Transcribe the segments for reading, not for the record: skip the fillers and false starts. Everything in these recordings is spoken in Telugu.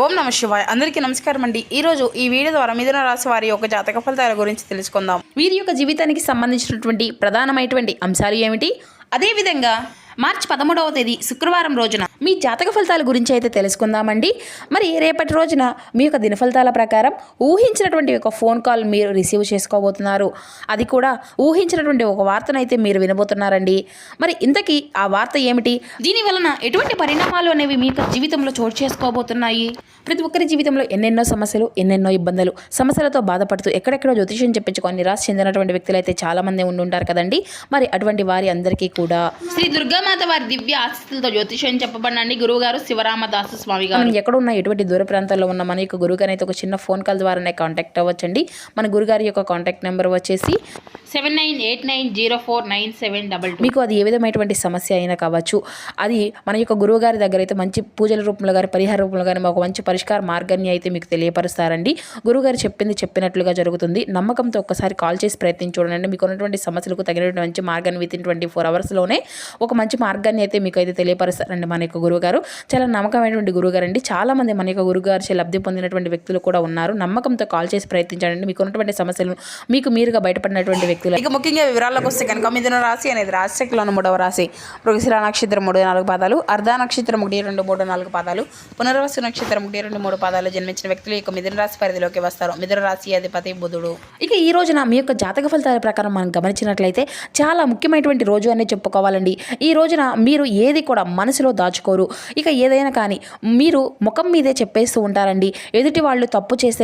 ఓం నమ శివాయ. అందరికీ నమస్కారం అండి. ఈరోజు ఈ వీడియో ద్వారా మిథున రాశి వారి యొక్క జాతక ఫలితాల గురించి తెలుసుకుందాం. వీరి యొక్క జీవితానికి సంబంధించినటువంటి ప్రధానమైనటువంటి అంశాలు ఏమిటి, అదేవిధంగా మార్చి 13వ తేదీ శుక్రవారం రోజున మీ జాతక ఫలితాల గురించి అయితే తెలుసుకుందామండి. మరి రేపటి రోజున మీ యొక్క దిన ఫలితాల ప్రకారం ఊహించినటువంటి ఒక ఫోన్ కాల్ మీరు రిసీవ్ చేసుకోబోతున్నారు. అది కూడా ఊహించినటువంటి ఒక వార్తను అయితే మీరు వినబోతున్నారండి. మరి ఇంతకీ ఆ వార్త ఏమిటి, దీని వలన ఎటువంటి పరిణామాలు అనేవి మీ యొక్క జీవితంలో చోటు చేసుకోబోతున్నాయి? ప్రతి ఒక్కరి జీవితంలో ఎన్నెన్నో సమస్యలు, ఎన్నెన్నో ఇబ్బందులు, సమస్యలతో బాధపడుతూ ఎక్కడెక్కడో జ్యోతిష్యం చెప్పించుకొని నిరాశ చెందినటువంటి వ్యక్తులు అయితే చాలా మంది ఉండుంటారు కదండి. మరి అటువంటి వారి అందరికీ కూడా శ్రీ దుర్గామాత వారి దివ్య ఆశీస్సులతో జ్యోతిష్యం చెప్పబడండి గురువుగారు శివరామదాసు స్వామి గారు. ఎక్కడ ఉన్న ఎటువంటి దూర ప్రాంతాల్లో ఉన్న మన యొక్క గురువుగారు అయితే ఒక చిన్న ఫోన్ కాల్ ద్వారానే కాంటాక్ట్ అవ్వచ్చండి. మన గురుగారి యొక్క కాంటాక్ట్ నెంబర్ వచ్చేసి 7989049722. మీకు అది ఏ విధమైనటువంటి సమస్య అయినా కావచ్చు, అది మన యొక్క గురువు గారి దగ్గర అయితే మంచి పూజల రూపంలో కానీ పరిహార రూపంలో కానీ ఒక మంచి పరిష్కార మార్గాన్ని అయితే మీకు తెలియపరుస్తారండి. గురువుగారు చెప్పింది చెప్పినట్లుగా జరుగుతుంది. నమ్మకంతో ఒక్కసారి కాల్ చేసి ప్రయత్నించి చూడండి. మీకు ఉన్నటువంటి సమస్యలకు తగినటువంటి మంచి మార్గాన్ని విత్ ఇన్ 24 అవర్స్లోనే ఒక మంచి మార్గాన్ని అయితే మీకు అయితే తెలియపరుస్తారండి మన యొక్క గురువుగారు. చాలా నమ్మకమైనటువంటి గురువుగారు అండి. చాలా మంది మన యొక్క గురువుగారు లబ్ధి పొందినటువంటి వ్యక్తులు కూడా ఉన్నారు. నమ్మకంతో కాల్ చేసి ప్రయత్నించండి. మీకు ఉన్నటువంటి సమస్యలను మీకు మీరుగా బయటపడినటువంటి వ్యక్తులు. ఇక ముఖ్యంగా వివరాల్లోకి వస్తే కనుక మిథున రాశి అనేది రాశిలోని 3వ రాశి. మృగశిర నక్షత్రం 3-4 పాదాలు, అర్ధ నక్షత్రం 1-2-3-4 పాదాలు, పునర్వసు నక్షత్రం 1-2-3 పాదాలు జన్మించిన వ్యక్తులు ఇక మిథున రాశి పరిధిలోకి వస్తారు. మిథున రాశి అధిపతి బుధుడు. ఇక ఈ రోజున మీ యొక్క జాతక ఫలితాల ప్రకారం మనం గమనించినట్లయితే చాలా ముఖ్యమైనటువంటి రోజు అనే చెప్పుకోవాలండి. ఈ రోజున మీరు ఏది కూడా మనసులో దాచుకోరు. ఇక ఏదైనా కానీ మీరు ముఖం మీదే చెప్పేస్తూ ఉంటారండి. ఎదుటి వాళ్ళు తప్పు చేస్తే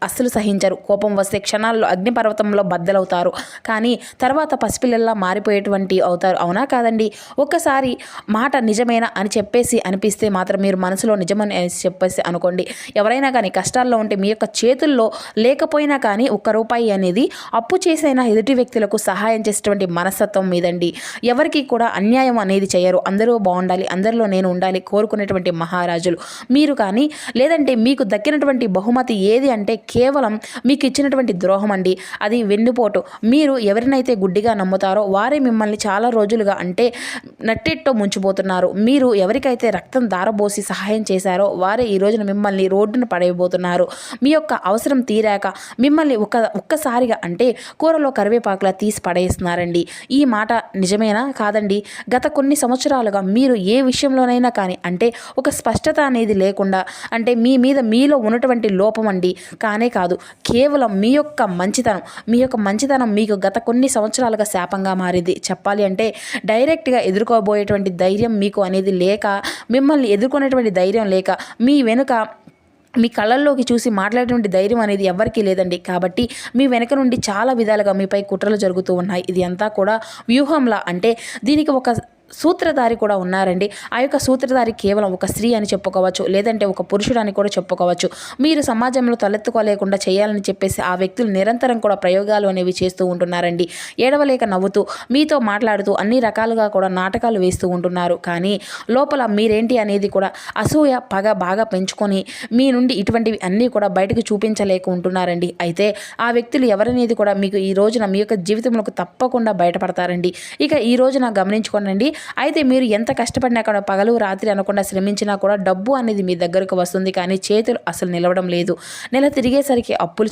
అస్సలు సహించరు. కోపం వస్తే క్షణాల్లో అగ్నిపర్వతంలో బద్దలవుతారు. కానీ తర్వాత పసిపిల్లల్లా మారిపోయేటువంటి అవుతారు. అవునా కాదండి? ఒక్కసారి మాట నిజమేనా అని చెప్పేసి అనిపిస్తే మాత్రం మీరు మనసులో నిజమని చెప్పేసి అనుకోండి. ఎవరైనా కానీ కష్టాల్లో ఉంటే మీ యొక్క చేతుల్లో లేకపోయినా కానీ ₹1 అనేది అప్పు చేసైనా ఎదుటి వ్యక్తులకు సహాయం చేసేటువంటి మనస్తత్వం మీదండి. ఎవరికి కూడా అన్యాయం అనేది చేయరు. అందరూ బాగుండాలి, అందరిలో నేను ఉండాలి కోరుకునేటువంటి మహారాజులు మీరు. కానీ లేదంటే మీకు దక్కినటువంటి బహుమతి ఏది అంటే కేవలం మీకు ఇచ్చినటువంటి ద్రోహం అండి. అది వెన్నుపోటు. మీరు ఎవరినైతే గుడ్డిగా నమ్ముతారో వారే మిమ్మల్ని చాలా రోజులుగా అంటే నట్టెట్టో ముంచిపోతున్నారు. మీరు ఎవరికైతే రక్తం దారబోసి సహాయం చేశారో వారే ఈ రోజున మిమ్మల్ని రోడ్డును పడేయబోతున్నారు. మీ యొక్క అవసరం తీరాక మిమ్మల్ని ఒక్కసారిగా అంటే కూరలో కరివేపాకులా తీసి పడేస్తున్నారండి. ఈ మాట నిజమేనా కాదండి? గత కొన్ని సంవత్సరాలుగా మీరు ఏ విషయంలోనైనా కానీ అంటే ఒక స్పష్టత అనేది లేకుండా అంటే మీ మీద మీలో ఉన్నటువంటి లోపం అండి. కానే కాదు, కేవలం మీ యొక్క మంచితనం మీకు గత కొన్ని సంవత్సరాలుగా శాపంగా మారింది. చెప్పాలి అంటే డైరెక్ట్గా ఎదుర్కోబోయేటువంటి ధైర్యం మీకు అనేది లేక, మిమ్మల్ని ఎదుర్కొనేటువంటి ధైర్యం లేక, మీ వెనుక మీ కళ్ళల్లోకి చూసి మాట్లాడేటువంటి ధైర్యం అనేది ఎవరికీ లేదండి. కాబట్టి మీ వెనక నుండి చాలా విధాలుగా మీపై కుట్రలు జరుగుతూ ఉన్నాయి. ఇది అంతా కూడా వ్యూహంలా అంటే దీనికి ఒక సూత్రధారి కూడా ఉన్నారండి. ఆ యొక్క సూత్రధారి కేవలం ఒక స్త్రీ అని చెప్పుకోవచ్చు, లేదంటే ఒక పురుషుడు అని కూడా చెప్పుకోవచ్చు. మీరు సమాజంలో తలెత్తుకోలేకుండా చేయాలని చెప్పేసి ఆ వ్యక్తులు నిరంతరం కూడా ప్రయోగాలు అనేవి చేస్తూ ఉంటున్నారండి. ఏడవలేక నవ్వుతూ మీతో మాట్లాడుతూ అన్ని రకాలుగా కూడా నాటకాలు వేస్తూ ఉంటున్నారు. కానీ లోపల మీరేంటి అనేది కూడా అసూయ పగ బాగా పెంచుకొని మీ నుండి ఇటువంటివి అన్నీ కూడా బయటకు చూపించలేక ఉంటున్నారండి. అయితే ఆ వ్యక్తులు ఎవరనేది కూడా మీకు ఈ రోజున మీ యొక్క జీవితంలోకి తప్పకుండా బయటపడతారండి. ఇక ఈ రోజున గమనించుకోనండి. అయితే మీరు ఎంత కష్టపడినా కూడా పగలు రాత్రి అనకుండా శ్రమించినా కూడా డబ్బు అనేది మీ దగ్గరకు వస్తుంది. కానీ చేతులు అసలు నిలవడం లేదు. నెల తిరిగేసరికి అప్పులు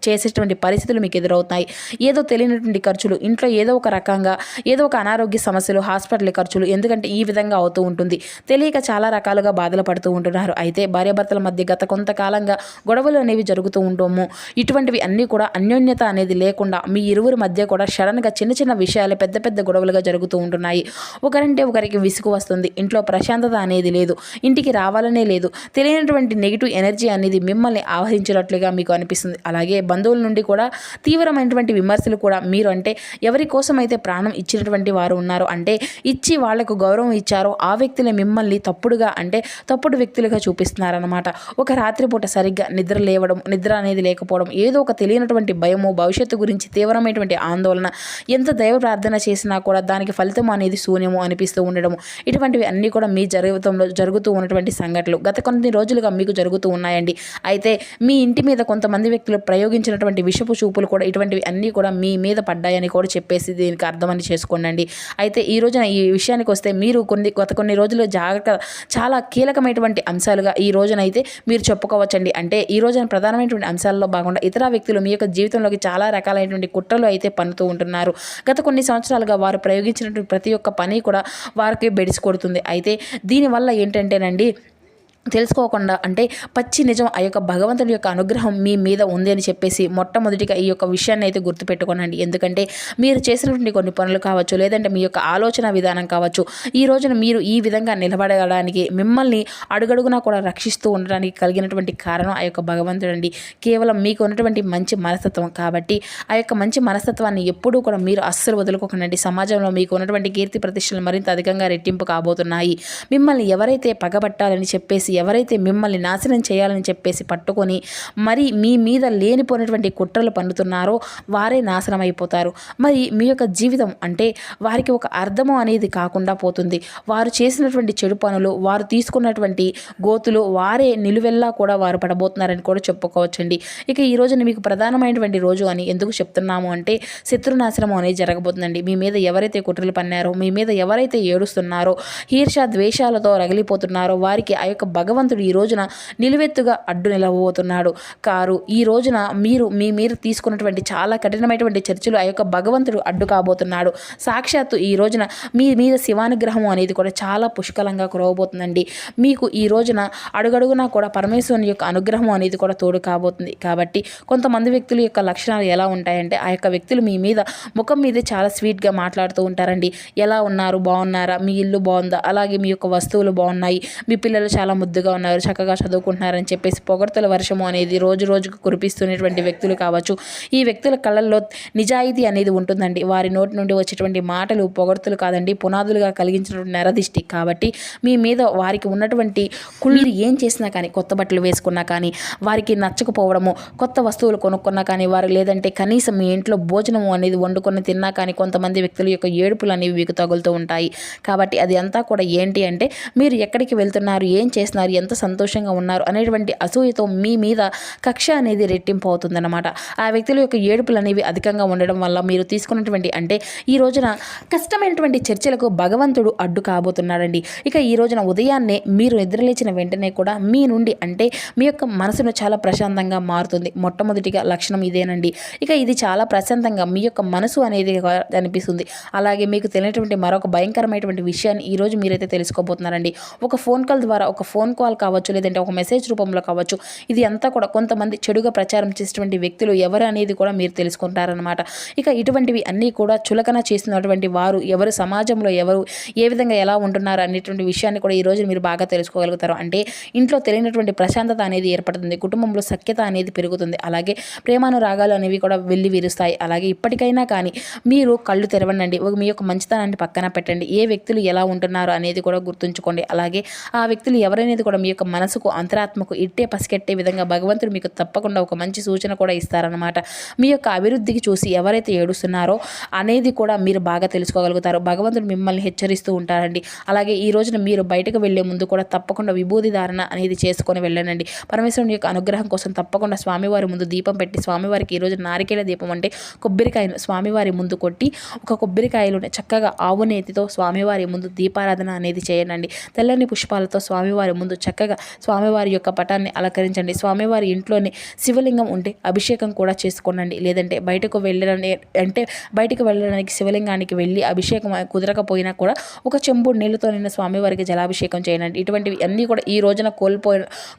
చేసేటువంటి పరిస్థితులు మీకు ఎదురవుతాయి. ఏదో తెలియనటువంటి ఖర్చులు, ఇంట్లో ఏదో ఒక రకంగా ఏదో ఒక అనారోగ్య సమస్యలు, హాస్పిటల్ ఖర్చులు, ఎందుకంటే ఈ విధంగా అవుతూ ఉంటుంది. తెలియక చాలా రకాలుగా బాధలు పడుతూ ఉంటున్నారు. అయితే భార్యాభర్తల మధ్య గత కొంతకాలంగా గొడవలు అనేవి జరుగుతూ ఉంటాము. ఇటువంటివి అన్నీ కూడా అన్యోన్యత అనేది లేకుండా మీ ఇరువురి మధ్య కూడా సడన్గా చిన్న చిన్న విషయాలు పెద్ద పెద్ద గొడవలుగా జరుగుతూ ఉంటున్నాయి. ఒకరంటే ఒకరికి విసుగు వస్తుంది. ఇంట్లో ప్రశాంతత అనేది లేదు. ఇంటికి రావాలనే లేదు. తెలియనటువంటి నెగిటివ్ ఎనర్జీ అనేది మిమ్మల్ని ఆవహించినట్లుగా మీకు అనిపిస్తుంది. అలాగే బంధువుల నుండి కూడా తీవ్రమైనటువంటి విమర్శలు కూడా మీరు అంటే ఎవరి కోసం అయితే ప్రాణం ఇచ్చినటువంటి వారు ఉన్నారు అంటే ఇచ్చి వాళ్లకు గౌరవం ఇచ్చారో ఆ వ్యక్తులే మిమ్మల్ని తప్పుడు వ్యక్తులుగా చూపిస్తున్నారన్నమాట. ఒక రాత్రిపూట సరిగ్గా నిద్ర అనేది లేకపోవడం, ఏదో ఒక తెలియనటువంటి భయము, భవిష్యత్తు గురించి తీవ్రమైనటువంటి ఆందోళన, ఎంత దైవ ప్రార్థన చేసినా కూడా దానికి ఫలితం అనేది శూన్యము అనిపిస్తూ ఉండడము, ఇటువంటివి అన్నీ కూడా మీ జీవితంలో జరుగుతూ ఉన్నటువంటి సంఘటనలు గత కొన్ని రోజులుగా మీకు జరుగుతూ ఉన్నాయండి. అయితే మీ ఇంటి మీద కొంతమంది వ్యక్తులు ప్రయోగించినటువంటి విషపు చూపులు కూడా ఇటువంటివి అన్నీ కూడా మీ మీద పడ్డాయని కూడా చెప్పేసి దీనికి అర్థమని చేసుకోండి. అయితే ఈ రోజున ఈ విషయానికి వస్తే మీరు గత కొన్ని రోజులు జాగ్రత్త చాలా కీలకమైనటువంటి అంశాలుగా ఈ రోజునైతే మీరు చెప్పుకోవచ్చండి. అంటే ఈ రోజున ప్రధానమైనటువంటి అంశాల్లో భాగంగా ఇతర వ్యక్తులు మీ యొక్క జీవితంలోకి చాలా రకాలైనటువంటి కుట్రలు అయితే పన్నుతూ ఉంటున్నారు. గత కొన్ని సంవత్సరాలుగా వారు ప్రయోగించినటువంటి ప్రతి ఒక్క పని కూడా వారికి బెడిసి కొడుతుంది. అయితే దీనివల్ల ఏంటంటేనండి, తెలుసుకోకుండా అంటే పచ్చి నిజం ఆ యొక్క భగవంతుడి యొక్క అనుగ్రహం మీ మీద ఉంది అని చెప్పేసి మొట్టమొదటిగా ఈ యొక్క విషయాన్ని అయితే గుర్తుపెట్టుకోనండి. ఎందుకంటే మీరు చేసినటువంటి కొన్ని పనులు కావచ్చు, లేదంటే మీ యొక్క ఆలోచన విధానం కావచ్చు, ఈ రోజున మీరు ఈ విధంగా నిలబడడానికి మిమ్మల్ని అడుగడుగునా కూడా రక్షిస్తూ ఉండడానికి కలిగినటువంటి కారణం ఆ యొక్క భగవంతుడండి. కేవలం మీకు ఉన్నటువంటి మంచి మనస్తత్వం. కాబట్టి ఆ యొక్క మంచి మనస్తత్వాన్ని ఎప్పుడూ కూడా మీరు అస్సలు వదులుకోకండి. సమాజంలో మీకు ఉన్నటువంటి కీర్తి ప్రతిష్టలు మరింత అధికంగా రెట్టింపు కాబోతున్నాయి. మిమ్మల్ని ఎవరైతే పగబట్టాలని చెప్పేసి, ఎవరైతే మిమ్మల్ని నాశనం చేయాలని చెప్పేసి పట్టుకొని మరి మీ మీద లేనిపోయినటువంటి కుట్రలు పన్నుతున్నారో వారే నాశనం అయిపోతారు. మరి మీ యొక్క జీవితం అంటే వారికి ఒక అర్థము అనేది కాకుండా పోతుంది. వారు చేసినటువంటి చెడు పనులు, వారు తీసుకున్నటువంటి గోతులు వారే నిలువెల్లా కూడా వారు పడబోతున్నారని కూడా చెప్పుకోవచ్చండి. ఇక ఈ రోజున మీకు ప్రధానమైనటువంటి రోజు అని ఎందుకు చెప్తున్నాము అంటే, శత్రునాశనం అనేది జరగబోతుందండి. మీ మీద ఎవరైతే కుట్రలు పన్నారో, మీ మీద ఎవరైతే ఏడుస్తున్నారో, ఈర్ష ద్వేషాలతో రగిలిపోతున్నారో వారికి ఆ యొక్క భగవంతుడు ఈ రోజున నిలువెత్తుగా అడ్డు నిలవబోతున్నాడు. ఈ రోజున మీరు తీసుకున్నటువంటి చాలా కఠినమైనటువంటి చర్చలు ఆ యొక్క భగవంతుడు అడ్డు కాబోతున్నాడు. సాక్షాత్తు ఈ రోజున మీ మీద శివానుగ్రహం అనేది కూడా చాలా పుష్కలంగా కురవబోతుందండి. మీకు ఈ రోజున అడుగడుగునా కూడా పరమేశ్వరుని యొక్క అనుగ్రహం అనేది కూడా తోడు కాబోతుంది. కాబట్టి కొంతమంది వ్యక్తుల యొక్క లక్షణాలు ఎలా ఉంటాయంటే, ఆ యొక్క వ్యక్తులు మీ మీద ముఖం మీదే చాలా స్వీట్గా మాట్లాడుతూ ఉంటారండి. ఎలా ఉన్నారు, బాగున్నారా, మీ ఇల్లు బాగుందా, అలాగే మీ యొక్క వస్తువులు బాగున్నాయి, మీ పిల్లలు చాలా ముద్దుగా ఉన్నారు, చక్కగా చదువుకుంటున్నారని చెప్పేసి పొగడ్తల వర్షము అనేది రోజు రోజుకు కురిపిస్తున్నటువంటి వ్యక్తులు కావచ్చు. ఈ వ్యక్తుల కళ్ళల్లో నిజాయితీ అనేది ఉంటుందండి. వారి నోటి నుండి వచ్చేటువంటి మాటలు పొగడ్తలు కాదండి, పునాదులుగా కలిగించినటువంటి నరదిష్టి. కాబట్టి మీ మీద వారికి ఉన్నటువంటి మీరు ఏం చేసినా కానీ, కొత్త బట్టలు వేసుకున్నా కానీ, వారికి నచ్చకపోవడము, కొత్త వస్తువులు కొనుక్కున్నా కానీ, వారు లేదంటే కనీసం మీ ఇంట్లో భోజనము అనేది వండుకొని తిన్నా కానీ కొంతమంది వ్యక్తుల యొక్క ఏడుపులు అనేవి మీకు తగులుతూ ఉంటాయి. కాబట్టి అది అంతా కూడా ఏంటి అంటే, మీరు ఎక్కడికి వెళ్తున్నారు, ఏం చేస్తున్నారు, ఎంత సంతోషంగా ఉన్నారు అనేటువంటి అసూయతో మీ మీద కక్ష అనేది రెట్టింపు అవుతుందన్నమాట. ఆ వ్యక్తుల యొక్క ఏడుపులు అనేవి అధికంగా ఉండడం వల్ల మీరు తీసుకున్నటువంటి అంటే ఈ రోజున కష్టమైనటువంటి చర్చలకు భగవంతుడు అడ్డు కాబోతున్నాడండి. ఇక ఈ రోజున ఉదయాన్నే మీరు నిద్రలేచిన వెంటనే కూడా మీ నుండి అంటే మీ యొక్క మనసును చాలా ప్రశాంతంగా మారుతుంది. మొట్టమొదటిగా లక్షణం ఇదేనండి. ఇక ఇది చాలా ప్రశాంతంగా మీ యొక్క మనసు అనేది అనిపిస్తుంది. అలాగే మీకు తెలియనటువంటి మరొక భయంకరమైనటువంటి విషయాన్ని ఈరోజు మీరైతే తెలుసుకోబోతున్నారండి. ఒక ఫోన్ కాల్ కావచ్చు, లేదంటే ఒక మెసేజ్ రూపంలో కావచ్చు, ఇది అంతా కూడా కొంతమంది చెడుగా ప్రచారం చేసేటువంటి వ్యక్తులు ఎవరు అనేది కూడా మీరు తెలుసుకుంటారనమాట. ఇక ఇటువంటివి అన్నీ కూడా చులకన చేస్తున్నటువంటి వారు ఎవరు, సమాజంలో ఎవరు, ఏ విధంగా ఎలా ఉంటున్నారు అనేటువంటి విషయాన్ని కూడా ఈరోజు మీరు బాగా తెలుసుకోగలుగుతారు. అంటే ఇంట్లో తెలియనటువంటి ప్రశాంతత అనేది ఏర్పడుతుంది, కుటుంబంలో సఖ్యత అనేది పెరుగుతుంది, అలాగే ప్రేమానురాగాలు అనేవి కూడా వెళ్ళి విరుస్తాయి. అలాగే ఇప్పటికైనా కానీ మీరు కళ్ళు తెరవండి, మీ యొక్క మంచితనాన్ని పక్కన పెట్టండి, ఏ వ్యక్తులు ఎలా ఉంటున్నారు అనేది కూడా గుర్తుంచుకోండి. అలాగే ఆ వ్యక్తులు ఎవరనేది కూడా మీ యొక్క మనసుకు, అంతరాత్మకు ఇట్టే పసికెట్టే విధంగా భగవంతుడు మీకు తప్పకుండా ఒక మంచి సూచన కూడా ఇస్తారనమాట. మీ యొక్క అభివృద్ధికి చూసి ఎవరైతే ఏడుస్తున్నారో అనేది కూడా మీరు బాగా తెలుసుకోగలుగుతారు. భగవంతుడు మిమ్మల్ని హెచ్చరిస్తూ ఉంటారండి. అలాగే ఈ రోజున మీరు బయటకు వెళ్లే ముందు కూడా తప్పకుండా విభూది ధారణ అనేది చేసుకొని వెళ్ళండి. పరమేశ్వరుని యొక్క అనుగ్రహం కోసం తప్పకుండా స్వామివారి ముందు దీపం పెట్టి, స్వామివారికి ఈ రోజు నారికేల దీపం అంటే కొబ్బరికాయను స్వామివారి ముందు కొట్టి, ఒక కొబ్బరికాయలోనే చక్కగా ఆవు నేతితో స్వామివారి ముందు దీపారాధన అనేది చేయండి. తెల్లని పుష్పాలతో స్వామివారి ముందు చక్కగా స్వామివారి యొక్క పటాన్ని అలంకరించండి. స్వామివారి ఇంట్లోనే శివలింగం ఉంటే అభిషేకం కూడా చేసుకోండి. లేదంటే బయటకు వెళ్ళడానికి శివలింగానికి వెళ్ళి అభిషేకం కుదరకపోయినా కూడా ఒక చెంబు నీళ్ళతో నిన్న స్వామివారికి జలాభిషేకం చేయండి. ఇటువంటివి అన్నీ కూడా ఈ రోజున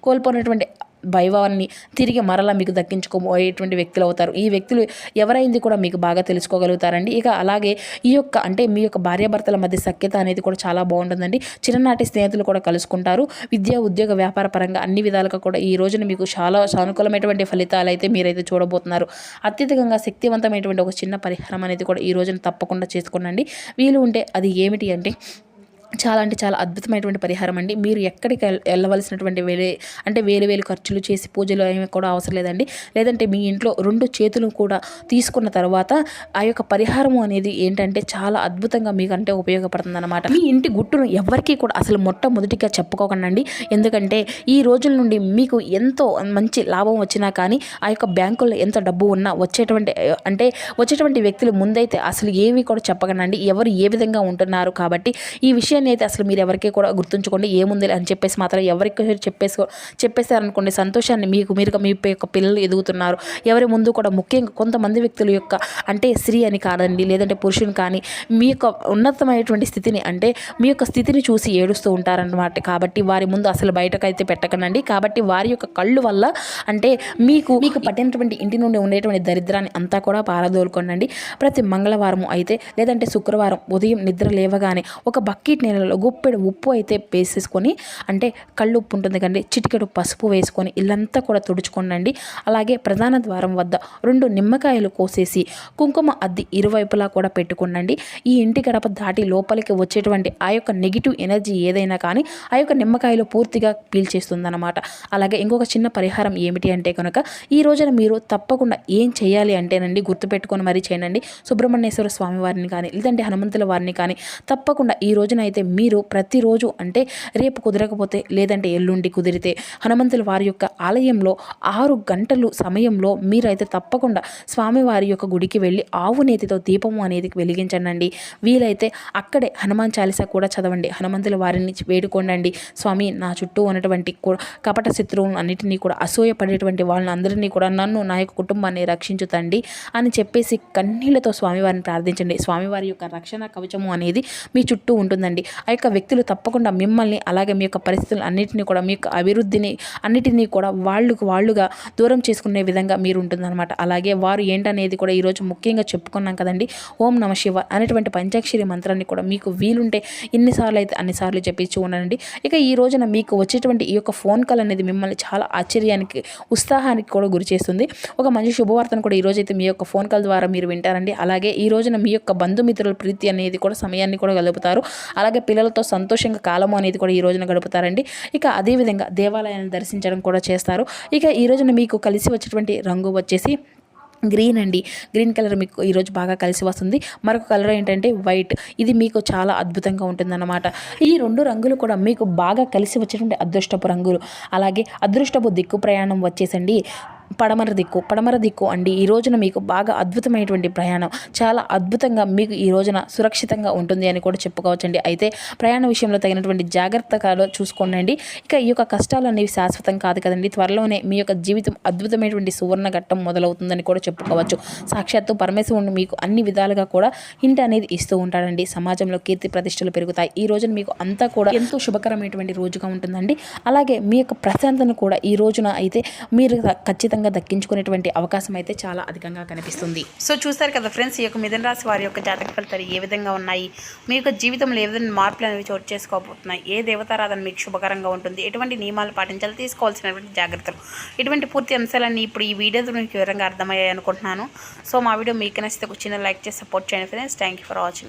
కోల్పోయినటువంటి వైభవాన్ని తిరిగి మరలా మీకు దక్కించుకోబోయేటువంటి వ్యక్తులు అవుతారు. ఈ వ్యక్తులు ఎవరైంది కూడా మీకు బాగా తెలుసుకోగలుగుతారండి. ఇక అలాగే ఈ యొక్క అంటే మీ యొక్క భార్యాభర్తల మధ్య సఖ్యత అనేది కూడా చాలా బాగుంటుందండి. చిన్ననాటి స్నేహితులు కూడా కలుసుకుంటారు. విద్యా, ఉద్యోగ, వ్యాపార పరంగా అన్ని విధాలుగా కూడా ఈ రోజున మీకు చాలా సానుకూలమైనటువంటి ఫలితాలు అయితే మీరైతే చూడబోతున్నారు. అత్యధికంగా శక్తివంతమైనటువంటి ఒక చిన్న పరిహారం అనేది కూడా ఈ రోజున తప్పకుండా చేసుకోండి. వీలు ఉంటే అది ఏమిటి అంటే, చాలా అంటే చాలా అద్భుతమైనటువంటి పరిహారం అండి. మీరు ఎక్కడికి వెళ్ళవలసినటువంటి వేలు ఖర్చులు చేసి పూజలు ఏమి కూడా అవసరం లేదండి. లేదంటే మీ ఇంట్లో 2 చేతులు కూడా తీసుకున్న తర్వాత ఆ యొక్క పరిహారము అనేది ఏంటంటే చాలా అద్భుతంగా మీకంటే ఉపయోగపడుతుందన్నమాట. మీ ఇంటి గుట్టును ఎవ్వరికీ కూడా అసలు మొట్టమొదటిగా చెప్పుకోకండి. ఎందుకంటే ఈ రోజుల నుండి మీకు ఎంతో మంచి లాభం వచ్చినా కానీ ఆ యొక్క బ్యాంకుల్లో ఎంత డబ్బు ఉన్నా వచ్చేటువంటి వ్యక్తులు ముందైతే అసలు ఏవి కూడా చెప్పకండి. ఎవరు ఏ విధంగా ఉంటున్నారు కాబట్టి ఈ విషయాన్ని అయితే అసలు మీరు ఎవరికి కూడా గుర్తుంచుకోండి. ఏముంది అని చెప్పేసి మాత్రం ఎవరికి చెప్పేశారనుకోండి, సంతోషాన్ని మీ యొక్క పిల్లలు ఎదుగుతున్నారు ఎవరి ముందు కూడా. ముఖ్యంగా కొంతమంది వ్యక్తుల యొక్క స్త్రీ అని కాదండి, లేదంటే పురుషుని కానీ మీ యొక్క ఉన్నతమైనటువంటి స్థితిని మీ యొక్క స్థితిని చూసి ఏడుస్తూ ఉంటారన్నమాట. కాబట్టి వారి ముందు అసలు బయటకైతే పెట్టకనండి. కాబట్టి వారి యొక్క కళ్ళు వల్ల మీకు పట్టినటువంటి ఇంటి నుండి ఉండేటువంటి దరిద్రాన్ని అంతా కూడా పారదోలుకోండి. ప్రతి మంగళవారం అయితే లేదంటే శుక్రవారం ఉదయం నిద్ర లేవగానే ఒక బకెట్ నీళ్ళలో గుప్పెడు ఉప్పు అయితే వేసేసుకొని కళ్ళు ఉప్పు ఉంటుంది కండి, చిటికెడు పసుపు వేసుకొని ఇల్లంతా కూడా తుడుచుకోండి. అలాగే ప్రధాన ద్వారం వద్ద 2 నిమ్మకాయలు కోసేసి కుంకుమ అద్ది ఇరువైపులా కూడా పెట్టుకోండి. ఈ ఇంటి గడప దాటి లోపలికి వచ్చేటువంటి ఆ యొక్క నెగిటివ్ ఎనర్జీ ఏదైనా కానీ ఆ యొక్క నిమ్మకాయలు పూర్తిగా పీల్చేస్తుందన్నమాట. అలాగే ఇంకొక చిన్న పరిహారం ఏమిటి అంటే కనుక ఈ రోజున మీరు తప్పకుండా ఏం చేయాలి అంటేనండి, గుర్తుపెట్టుకొని మరీ చేయండి. సుబ్రహ్మణ్యేశ్వర స్వామి వారిని కానీ లేదంటే హనుమంతుల వారిని కానీ తప్పకుండా ఈ రోజున అయితే మీరు ప్రతిరోజు రేపు కుదరకపోతే లేదంటే ఎల్లుండి కుదిరితే హనుమంతుల వారి యొక్క ఆలయంలో 6 గంటలు సమయంలో మీరైతే తప్పకుండా స్వామివారి యొక్క గుడికి వెళ్ళి ఆవు నేతితో దీపము అనేది వెలిగించండి. వీలైతే అక్కడే హనుమాన్ చాలీసా కూడా చదవండి. హనుమంతుల వారిని వేడుకోండి, స్వామి నా చుట్టూ ఉన్నటువంటి కపట శత్రువులను అన్నిటినీ కూడా, అసూయపడేటువంటి వాళ్ళని అందరినీ కూడా, నన్ను నా యొక్క కుటుంబాన్ని రక్షించుతండి అని చెప్పేసి కన్నీళ్లతో స్వామివారిని ప్రార్థించండి. స్వామివారి యొక్క రక్షణ కవచము అనేది మీ చుట్టూ ఉంటుందండి. ఆ యొక్క వ్యక్తులు తప్పకుండా మిమ్మల్ని అలాగే మీ యొక్క పరిస్థితులు అన్నిటినీ కూడా, మీ యొక్క అభివృద్ధిని అన్నిటినీ కూడా వాళ్ళుగా దూరం చేసుకునే విధంగా మీరు ఉంటుందన్నమాట. అలాగే వారు ఏంటనేది కూడా ఈరోజు ముఖ్యంగా చెప్పుకున్నాం కదండి. ఓం నమ శివ అనేటువంటి పంచాక్షరి మంత్రాన్ని కూడా మీకు వీలుంటే ఎన్నిసార్లు అయితే అన్నిసార్లు చెప్పించి ఉండండి. ఇక ఈ రోజున మీకు వచ్చేటువంటి ఈ యొక్క ఫోన్ కాల్ అనేది మిమ్మల్ని చాలా ఆశ్చర్యానికి, ఉత్సాహానికి కూడా గురి చేస్తుంది. ఒక మంచి శుభవార్తను కూడా ఈరోజు అయితే మీ యొక్క ఫోన్ కాల్ ద్వారా మీరు వింటారండి. అలాగే ఈ రోజున మీ యొక్క బంధుమిత్రుల ప్రీతి అనేది కూడా సమయాన్ని కూడా గలుపుతారు. అలాగే పిల్లలతో సంతోషంగా కాలము అనేది కూడా ఈ రోజున గడుపుతారండి. ఇక అదేవిధంగా దేవాలయాన్ని దర్శించడం కూడా చేస్తారు. ఇక ఈ రోజున మీకు కలిసి వచ్చేటువంటి రంగు వచ్చేసి గ్రీన్ అండి. గ్రీన్ కలర్ మీకు ఈరోజు బాగా కలిసి వస్తుంది. మరొక కలర్ ఏంటంటే వైట్. ఇది మీకు చాలా అద్భుతంగా ఉంటుందన్నమాట. ఈ 2 రంగులు కూడా మీకు బాగా కలిసి వచ్చేటువంటి అదృష్టపు రంగులు. అలాగే అదృష్టపు దిక్కు ప్రయాణం వచ్చేసండి పడమర దిక్కు అండి. ఈ రోజున మీకు బాగా అద్భుతమైనటువంటి ప్రయాణం, చాలా అద్భుతంగా మీకు ఈ రోజున సురక్షితంగా ఉంటుంది అని కూడా చెప్పుకోవచ్చండి. అయితే ప్రయాణ విషయంలో తగినటువంటి జాగ్రత్తగా చూసుకోండి. ఇక ఈ యొక్క కష్టాలు అనేవి శాశ్వతం కాదు కదండి. త్వరలోనే మీ యొక్క జీవితం అద్భుతమైనటువంటి సువర్ణ ఘట్టం మొదలవుతుందని కూడా చెప్పుకోవచ్చు. సాక్షాత్తు పరమేశ్వరుడు మీకు అన్ని విధాలుగా కూడా హింట్ అనేది ఇస్తూ ఉంటాడండి. సమాజంలో కీర్తి ప్రతిష్టలు పెరుగుతాయి. ఈ రోజున మీకు అంతా కూడా ఎంతో శుభకరమైనటువంటి రోజుగా ఉంటుందండి. అలాగే మీ యొక్క ప్రశాంతను కూడా ఈ రోజున అయితే మీరు ఖచ్చితంగా దక్కించుకునేటువంటి అవకాశం అయితే చాలా అధికంగా కనిపిస్తుంది. సో చూస్తారు కదా ఫ్రెండ్స్, ఈ యొక్క మిథున రాశి వారి యొక్క జాతక ఫలితాలు ఏ విధంగా ఉన్నాయి, మీ యొక్క జీవితంలో ఏ విధంగా మార్పులు అనేవి చోటు చేసుకోబోతున్నాయి, ఏ దేవతారాధన మీకు శుభకరంగా ఉంటుంది, ఎటువంటి నియమాలు పాటించాలి, తీసుకోవాల్సినటువంటి జాగ్రత్తలు, ఇటువంటి పూర్తి అంశాలన్నీ ఇప్పుడు ఈ వీడియోతో మీకు వివరంగా అర్థమయ్యాయి అనుకుంటున్నాను. సో మా వీడియో మీకు నచ్చితే ఒక చిన్న లైక్ చేసి సపోర్ట్ చేయండి friends. Thank you for watching.